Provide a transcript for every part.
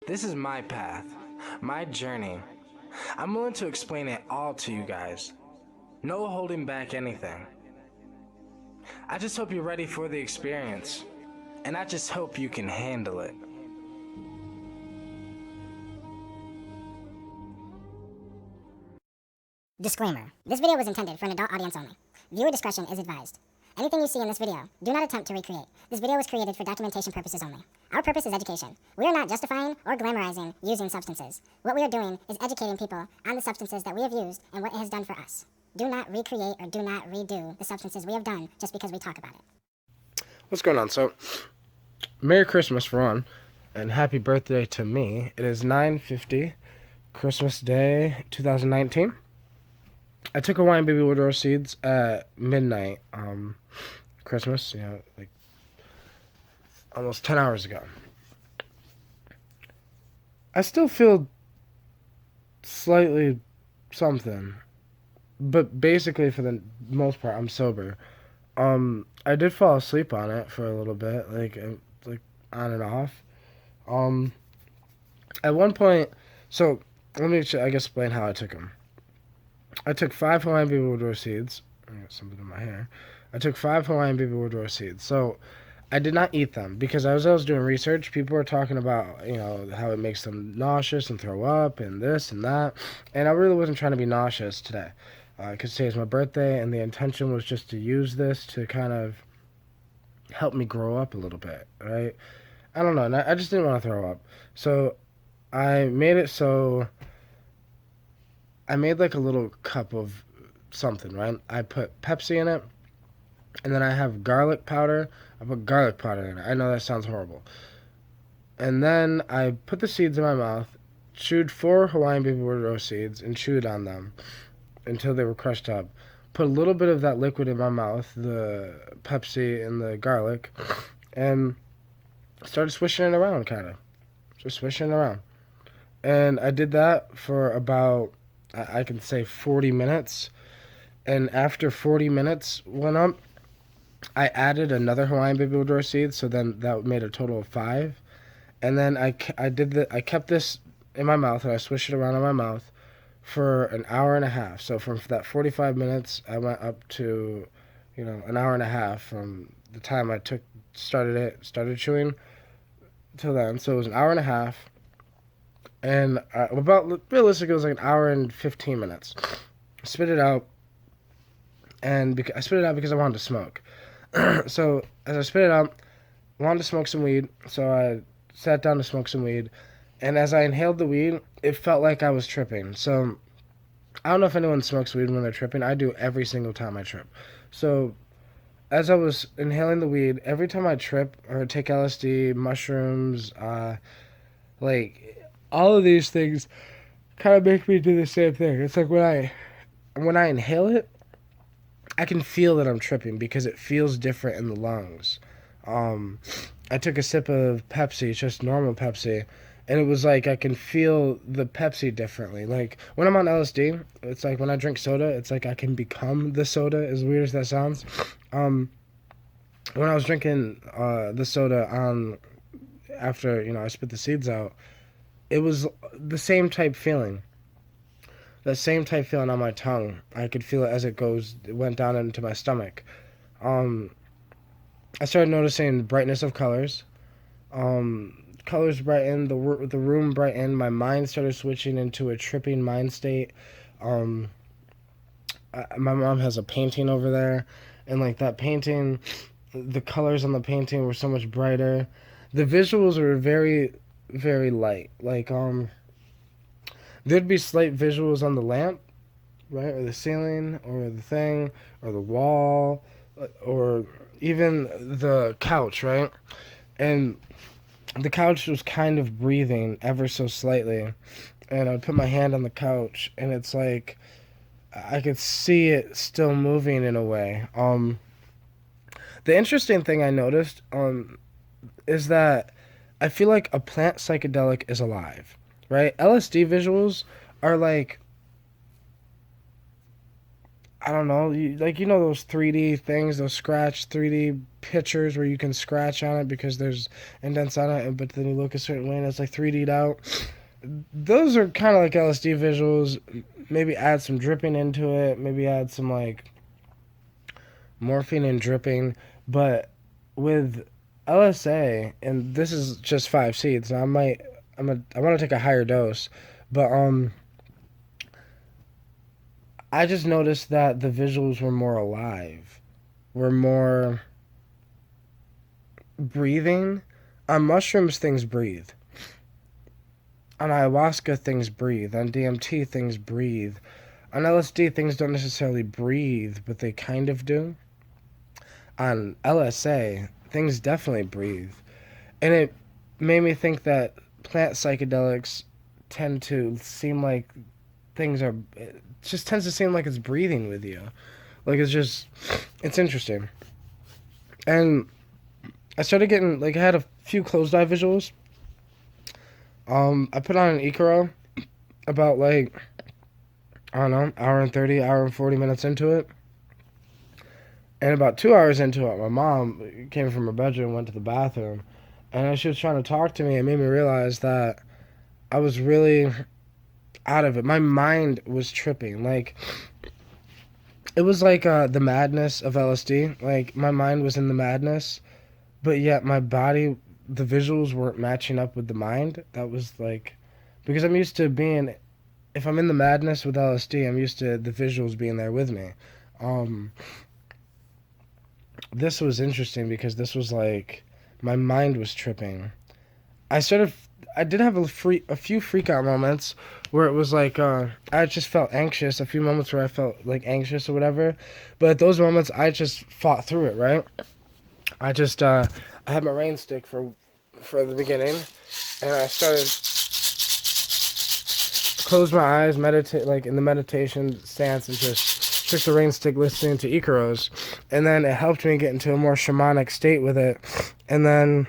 This is my path, my journey. I'm willing to explain it all to you guys. No holding back anything. I just hope you're ready for the experience, and I just hope you can handle it. Disclaimer. This video was intended for an adult audience only. Viewer discretion is advised. Anything you see in this video, do not attempt to recreate. This video was created for documentation purposes only. Our purpose is education. We are not justifying or glamorizing using substances. What we are doing is educating people on the substances that we have used and what it has done for us. Do not recreate or do not redo the substances we have done just because we talk about it. What's going on? So, Merry Christmas for one, and happy birthday to me. It is 9:50, Christmas Day, 2019. I took Hawaiian baby Woodrose seeds at midnight, Christmas, like almost 10 hours ago. I still feel slightly something, but basically for the most part, I'm sober. I did fall asleep on it for a little bit, like on and off. At one point, so let me explain how I took them. I took 5 Hawaiian baby Woodrose seeds. I got something in my hair. I took 5 Hawaiian baby Woodrose seeds. So I did not eat them because as I was doing research, people were talking about, how it makes them nauseous and throw up and this and that. And I really wasn't trying to be nauseous today because today is my birthday, and the intention was just to use this to kind of help me grow up a little bit, right? I don't know. I just didn't want to throw up. So I made it so I made like a little cup of something, right? I put Pepsi in it, and then I have garlic powder. I put garlic powder in it. I know that sounds horrible. And then I put the seeds in my mouth, chewed 4 Hawaiian baby Woodrose seeds, and chewed on them until they were crushed up. Put a little bit of that liquid in my mouth, the Pepsi and the garlic, and started swishing it around, kind of. Just swishing it around. And I did that for about, I can say 40 minutes. And after 40 minutes went up, I added another Hawaiian baby Woodrose seed, so then that made a total of 5. And then I kept this in my mouth, and I swished it around in my mouth for an hour and a half. So from that 45 minutes, I went up to, an hour and a half from the time I started chewing till then. So it was an hour and a half. And realistically, it was like an hour and 15 minutes. I spit it out, and I spit it out because I wanted to smoke. So as I spit it out, I wanted to smoke some weed, so I sat down to smoke some weed. And as I inhaled the weed, it felt like I was tripping. So I don't know if anyone smokes weed when they're tripping. I do every single time I trip. So as I was inhaling the weed, every time I trip or take LSD, mushrooms, all of these things kind of make me do the same thing. It's like when I inhale it, I can feel that I'm tripping because it feels different in the lungs. I took a sip of Pepsi, just normal Pepsi, and it was like I can feel the Pepsi differently. Like when I'm on LSD, it's like when I drink soda, it's like I can become the soda, as weird as that sounds. When I was drinking the soda after I spit the seeds out, it was the same type feeling. That same type feeling on my tongue. I could feel it as it went down into my stomach. I started noticing the brightness of colors. Colors brightened, the room brightened. My mind started switching into a tripping mind state. My mom has a painting over there, and like that painting, the colors on the painting were so much brighter. The visuals were very, very light. Like there'd be slight visuals on the lamp, right, or the ceiling, or the thing, or the wall, or even the couch, right? And the couch was kind of breathing ever so slightly, and I'd put my hand on the couch, and it's like I could see it still moving in a way. The interesting thing I noticed is that I feel like a plant psychedelic is alive, right? LSD visuals are like, I don't know, those 3D things, those scratch 3D pictures where you can scratch on it because there's indents on it, but then you look a certain way and it's like 3D'd out. Those are kind of like LSD visuals. Maybe add some dripping into it. Maybe add some like morphine and dripping. But with LSA, and this is just 5 seeds. Now I want to take a higher dose, but I just noticed that the visuals were more alive, were more breathing. On mushrooms, things breathe. On ayahuasca, things breathe. On DMT, things breathe. On LSD, things don't necessarily breathe, but they kind of do. On LSA, things definitely breathe. And it made me think that plant psychedelics tend to seem like it just tends to seem like it's breathing with you. Like it's interesting. And I started getting, like, I had a few closed eye visuals. I put on an Icaro about, like, I don't know, hour and 30, hour and 40 minutes into it. And about 2 hours into it, my mom came from her bedroom, went to the bathroom, and as she was trying to talk to me, it made me realize that I was really out of it. My mind was tripping. Like, it was like the madness of LSD. Like, my mind was in the madness, but yet my body, the visuals weren't matching up with the mind. That was like, because I'm used to being, if I'm in the madness with LSD, I'm used to the visuals being there with me. This was interesting because this was like, my mind was tripping. I did have a few freak out moments where it was like, I just felt anxious, a few moments where I felt like anxious or whatever, but at those moments I just fought through it, right? I had my rain stick for the beginning, and I started close my eyes, meditate, like in the meditation stance, and just took the rain stick listening to Icaros, and then it helped me get into a more shamanic state with it, and then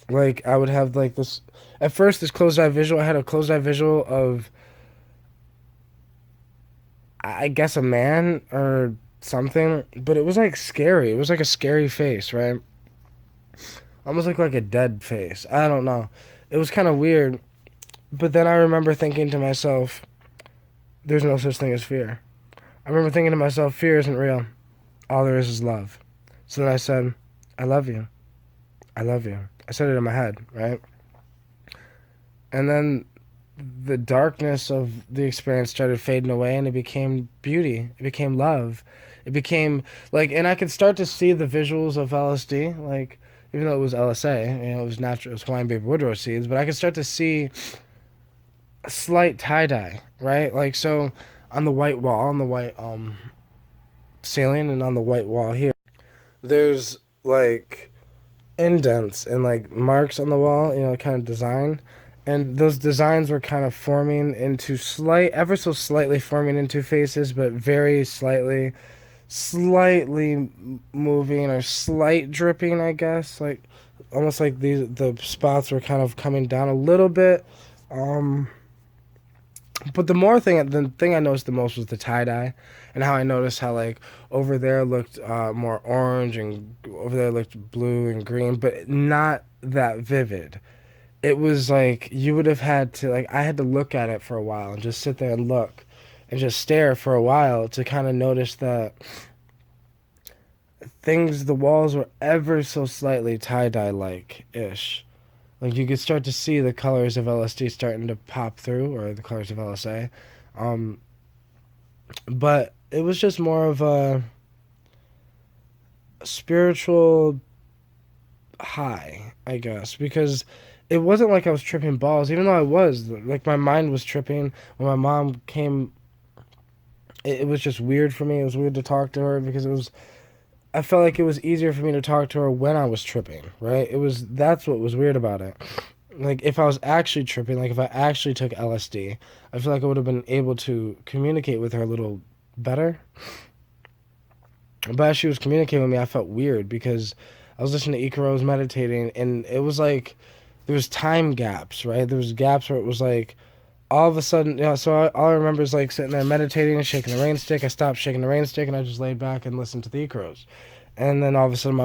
like I would have like this, at first this closed eye visual, I had a closed eye visual of, I guess, a man or something, but it was like scary. It was like a scary face, right? Almost like a dead face. I don't know. It was kind of weird. But then I remember thinking to myself, there's no such thing as fear. I remember thinking to myself, fear isn't real. All there is love. So then I said, I love you. I love you. I said it in my head, right? And then the darkness of the experience started fading away, and it became beauty. It became love. It became like, and I could start to see the visuals of LSD, like, even though it was LSA, it was natural, it was Hawaiian baby Woodrose seeds, but I could start to see a slight tie-dye, right? Like, so on the white wall, on the white ceiling, and on the white wall here, there's like indents and like marks on the wall, kind of design. And those designs were kind of forming into ever so slightly forming into faces, but very slightly moving or slight dripping, I guess. Like, almost like the spots were kind of coming down a little bit. But the thing I noticed the most was the tie-dye, and how I noticed how, like, over there looked more orange, and over there looked blue and green, but not that vivid. It was like you would have had to, like, I had to look at it for a while and just sit there and look and just stare for a while to kind of notice that the walls were ever so slightly tie-dye like-ish. Like, you could start to see the colors of LSD starting to pop through, or the colors of LSA. But it was just more of a spiritual high, I guess, because it wasn't like I was tripping balls, even though I was. Like, my mind was tripping. When my mom came, it was just weird for me. It was weird to talk to her because I felt like it was easier for me to talk to her when I was tripping, right? That's what was weird about it. Like, if I was actually tripping, like if I actually took LSD, I feel like I would have been able to communicate with her a little better. But as she was communicating with me, I felt weird because I was listening to Icaros meditating, and it was like there was time gaps, right? There was gaps where it was like all of a sudden, so all I remember is like sitting there meditating and shaking the rain stick. I stopped shaking the rain stick and I just laid back and listened to the Icros. And then all of a sudden,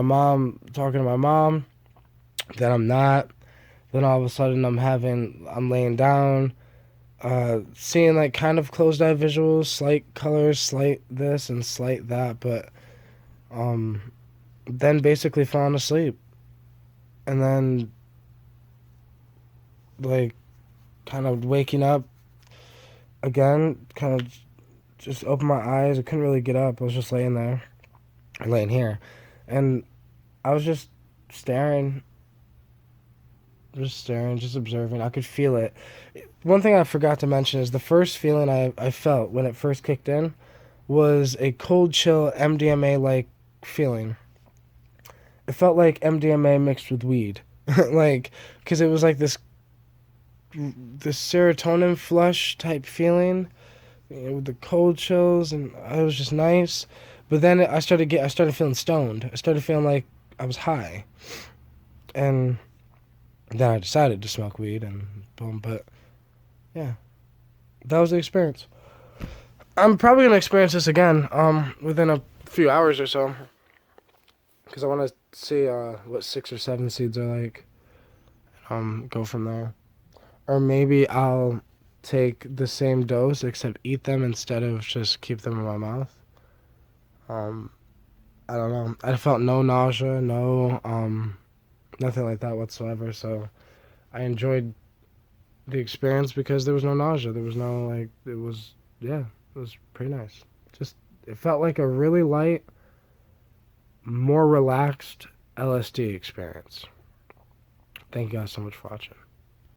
talking to my mom, then I'm not. Then all of a sudden, I'm laying down, seeing like kind of closed eye visuals, slight colors, slight this and slight that, but um, then basically falling asleep. And then like kind of waking up again, kind of just open my eyes. I couldn't really get up. I was just laying there, laying here, and I was staring, just staring, just observing. I could feel it. One thing I forgot to mention is the first feeling I felt when it first kicked in was a cold chill MDMA like feeling. It felt like MDMA mixed with weed, like because it was like this serotonin flush type feeling, with the cold chills, and it was just nice. But then I started feeling stoned. I started feeling like I was high, and then I decided to smoke weed, and boom. But yeah, that was the experience. I'm probably gonna experience this again, within a few hours or so, because I want to see what 6 or 7 seeds are like. Go from there, or maybe I'll take the same dose except eat them instead of just keep them in my mouth. Um, I don't know. I felt no nausea, no nothing like that whatsoever. So I enjoyed the experience because there was no nausea. There was no like. It was yeah. It was pretty nice. Just it felt like a really light, more relaxed LSD experience. Thank you guys so much for watching.